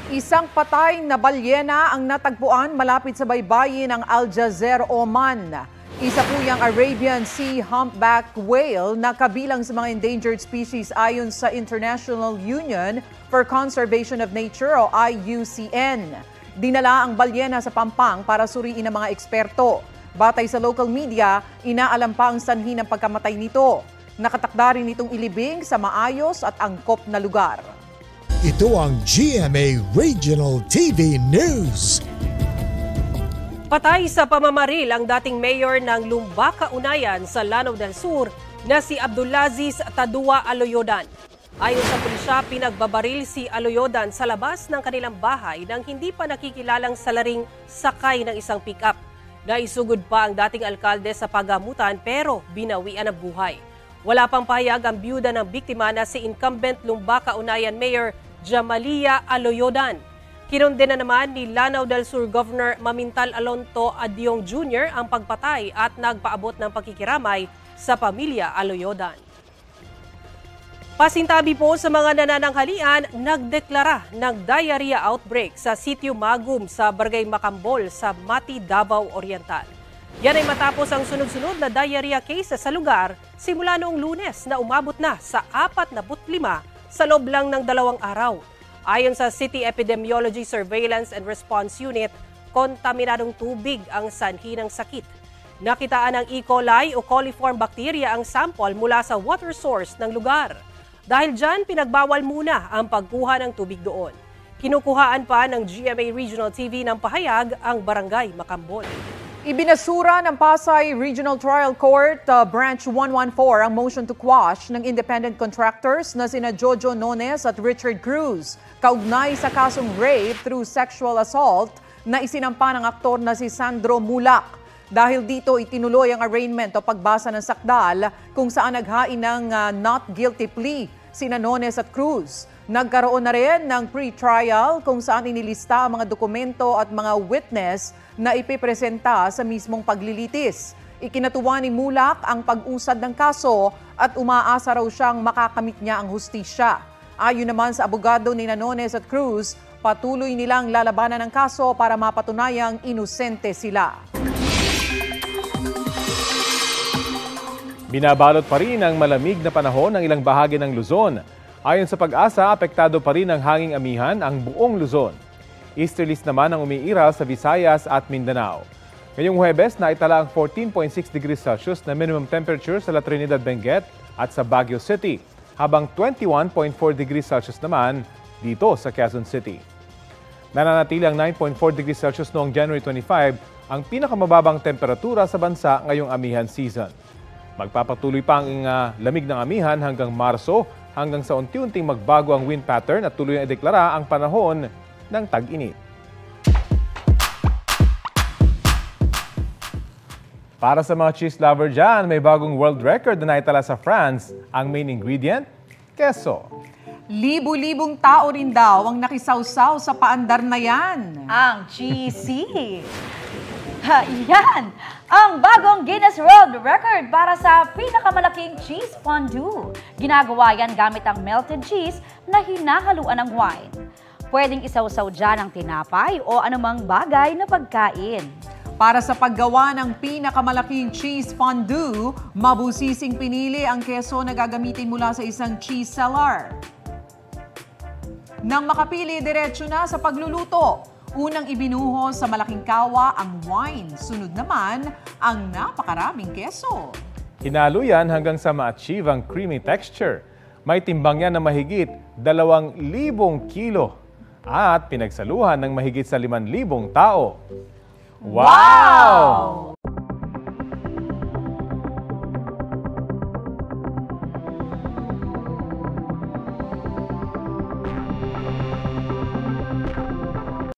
Isang patay na balyena ang natagpuan malapit sa baybayin ng Al Jazeera, Oman. Isa po yung Arabian Sea humpback whale na kabilang sa mga endangered species ayon sa International Union for Conservation of Nature o IUCN. Dinala ang balyena sa Pampang para suriin ng mga eksperto. Batay sa local media, inaalam pa ang sanhi ng pagkamatay nito. Nakatakda rin itong ilibing sa maayos at angkop na lugar. Ito ang GMA Regional TV News. Patay sa pamamaril ang dating mayor ng Lumbaca, Unayan sa Lanao del Sur na si Abdulaziz Tadua Aloyodan. Ayon sa pulisya, pinagbabaril si Aloyodan sa labas ng kanilang bahay nang hindi pa nakikilalang salaring sakay ng isang pick-up. Naisugod pa ang dating alkalde sa pagamutan pero binawian ang buhay. Wala pang pahayag ang byuda ng biktima na si incumbent Lumbaca, Unayan Mayor Jamalia Aloyodan. Kinondena naman ni Lanao del Sur Governor Mamintal Alonto Adyong Jr. ang pagpatay at nagpaabot ng pakikiramay sa pamilya Aloyodan. Pasintabi po sa mga nanananghalian, nagdeklara ng diarrhea outbreak sa Sitio Magum sa Barangay Macambol sa Mati, Davao Oriental. Yan ay matapos ang sunod-sunod na diarrhea case sa lugar simula noong Lunes na umabot na sa 45 sa loob lang ng 2 araw. Ayon sa City Epidemiology Surveillance and Response Unit, kontaminadong tubig ang sanhi ng sakit. Nakitaan ng E. coli o coliform bacteria ang sample mula sa water source ng lugar. Dahil dyan, pinagbawal muna ang pagkuha ng tubig doon. Kinukuhaan pa ng GMA Regional TV ng pahayag ang Barangay Macambol. Ibinasura ng Pasay Regional Trial Court Branch 114 ang motion to quash ng independent contractors na sina Jojo Nones at Richard Cruz, kaugnay sa kasong rape through sexual assault na isinampa ng aktor na si Sandro Mulak. Dahil dito itinuloy ang arraignment o pagbasa ng sakdal kung saan naghain ng not guilty plea sina Nones at Cruz. Nagkaroon na rin ng pre-trial kung saan inilista ang mga dokumento at mga witness na ipipresenta sa mismong paglilitis. Ikinatuwa ni Mulak ang pag-usad ng kaso at umaasa raw siyang makakamit niya ang hustisya. Ayon naman sa abogado ni Nones at Cruz, patuloy nilang lalabanan ang kaso para mapatunayang inosente sila. Binabalot pa rin ang malamig na panahon ng ilang bahagi ng Luzon. Ayon sa Pag-asa, apektado pa rin ng hanging amihan ang buong Luzon. Easterlies naman ang umiiral sa Visayas at Mindanao. Ngayong Huwebes, naitala ang 14.6 degrees Celsius na minimum temperature sa La Trinidad, Benguet at sa Baguio City, habang 21.4 degrees Celsius naman dito sa Quezon City. Nananatili ang 9.4 degrees Celsius noong January 25, ang pinakamababang temperatura sa bansa ngayong amihan season. Magpapatuloy pa ang lamig ng amihan hanggang Marso, hanggang sa unti-unting magbago ang wind pattern at tuloy na ideklara ang panahon ng tag-init. Para sa mga cheese lover dyan, may bagong world record na naitala sa France. Ang main ingredient, keso. Libu-libong tao rin daw ang nakisawsaw sa paandar na yan. Ang cheesy. Yan! Ang bagong Guinness World Record para sa pinakamalaking cheese fondue. Ginagawa yan gamit ang melted cheese na hinahaluan ng wine. Pwedeng isawsaw dyan ang tinapay o anumang bagay na pagkain. Para sa paggawa ng pinakamalaking cheese fondue, mabusising pinili ang keso na gagamitin mula sa isang cheese cellar. Nang makapili, diretso na sa pagluluto. Unang ibinuho sa malaking kawa ang wine. Sunod naman ang napakaraming keso. Hinalo yan hanggang sa ma-achieve ang creamy texture. May timbang yan na mahigit 2,000 kilo at pinagsaluhan ng mahigit sa 5,000 tao. Wow!